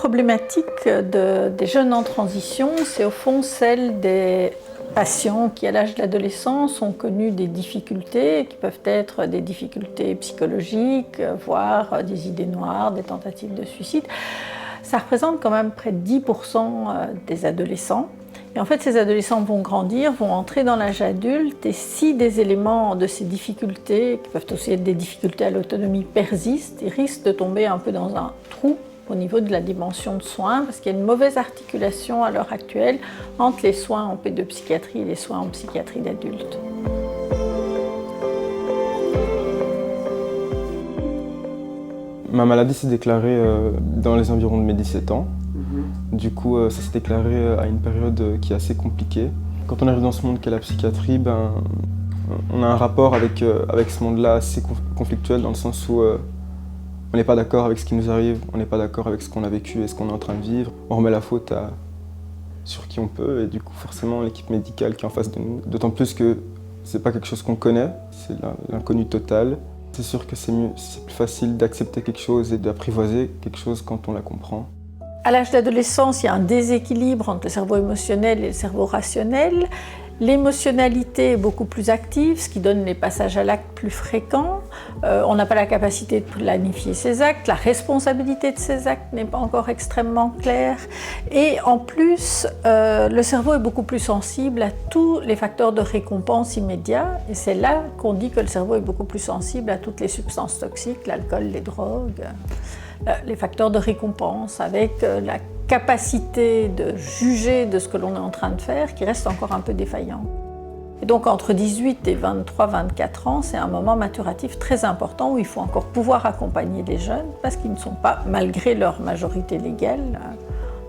problématique des jeunes en transition, c'est au fond celle des patients qui, à l'âge de l'adolescence, ont connu des difficultés, qui peuvent être des difficultés psychologiques, voire des idées noires, des tentatives de suicide. Ça représente quand même près de 10% des adolescents. Et en fait, ces adolescents vont grandir, vont entrer dans l'âge adulte, et si des éléments de ces difficultés, qui peuvent aussi être des difficultés à l'autonomie, persistent, ils risquent de tomber un peu dans un trou au niveau de la dimension de soins, parce qu'il y a une mauvaise articulation à l'heure actuelle entre les soins en pédopsychiatrie et les soins en psychiatrie d'adultes. Ma maladie s'est déclarée dans les environs de mes 17 ans. Du coup, ça s'est déclaré à une période qui est assez compliquée. Quand on arrive dans ce monde qu'est la psychiatrie, on a un rapport avec ce monde-là assez conflictuel, dans le sens où on n'est pas d'accord avec ce qui nous arrive, on n'est pas d'accord avec ce qu'on a vécu et ce qu'on est en train de vivre. On remet la faute sur qui on peut, et du coup forcément l'équipe médicale qui est en face de nous. D'autant plus que c'est pas quelque chose qu'on connaît, c'est l'inconnu total. C'est sûr que c'est plus facile d'accepter quelque chose et d'apprivoiser quelque chose quand on la comprend. À l'âge d'adolescence, il y a un déséquilibre entre le cerveau émotionnel et le cerveau rationnel. L'émotionnalité est beaucoup plus active, ce qui donne les passages à l'acte plus fréquents. On n'a pas la capacité de planifier ses actes, la responsabilité de ses actes n'est pas encore extrêmement claire. Et en plus, le cerveau est beaucoup plus sensible à tous les facteurs de récompense immédiats. Et c'est là qu'on dit que le cerveau est beaucoup plus sensible à toutes les substances toxiques, l'alcool, les drogues, les facteurs de récompense, avec la capacité de juger de ce que l'on est en train de faire qui reste encore un peu défaillant. Et donc entre 18 et 23-24 ans, c'est un moment maturatif très important où il faut encore pouvoir accompagner les jeunes parce qu'ils ne sont pas, malgré leur majorité légale,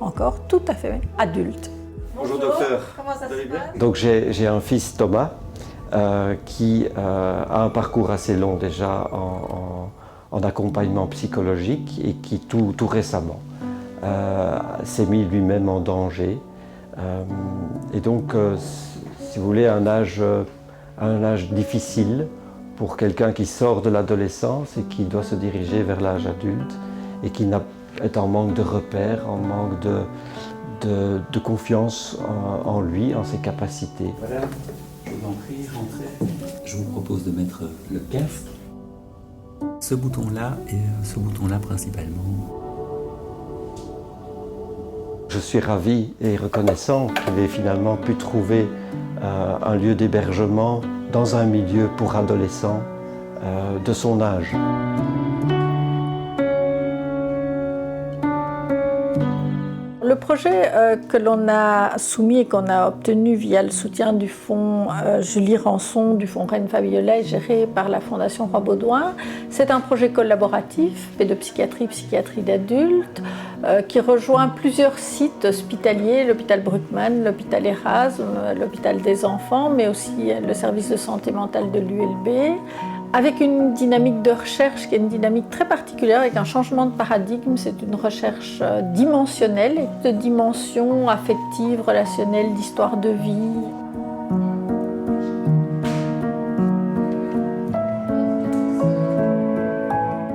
encore tout à fait adultes. Bonjour docteur. Comment ça se passe ? Donc j'ai un fils Thomas qui a un parcours assez long déjà en accompagnement psychologique et qui tout récemment s'est mis lui-même en danger. Et donc, si vous voulez, un âge difficile pour quelqu'un qui sort de l'adolescence et qui doit se diriger vers l'âge adulte et qui est en manque de repères, en manque de confiance en lui, en ses capacités. Voilà, je vous en prie, rentrez. Je vous propose de mettre le casque. Ce bouton-là et ce bouton-là principalement. Je suis ravi et reconnaissant qu'il ait finalement pu trouver un lieu d'hébergement dans un milieu pour adolescents de son âge. Le projet que l'on a soumis et qu'on a obtenu via le soutien du fonds Julie Rançon, du fonds Reine Fabiola, géré par la Fondation Roi Baudouin, c'est un projet collaboratif, pédopsychiatrie, psychiatrie d'adultes, qui rejoint plusieurs sites hospitaliers, l'hôpital Bruckmann, l'hôpital Erasme, l'hôpital des enfants, mais aussi le service de santé mentale de l'ULB, avec une dynamique de recherche qui est une dynamique très particulière, avec un changement de paradigme. C'est une recherche dimensionnelle, de dimension affective, relationnelle, d'histoire de vie.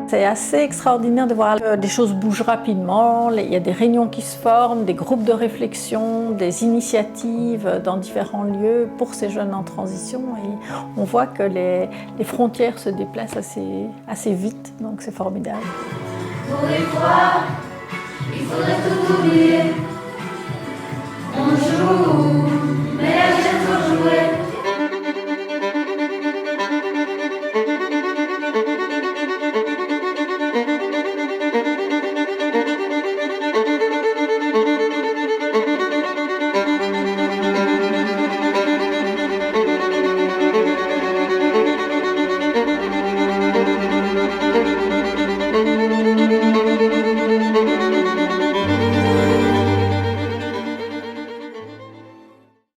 C'est assez extraordinaire de voir que les choses bougent rapidement, il y a des réunions qui se forment, des groupes de réflexion, des initiatives dans différents lieux pour ces jeunes en transition. Et on voit que les frontières se déplacent assez vite, donc c'est formidable. Pour les fois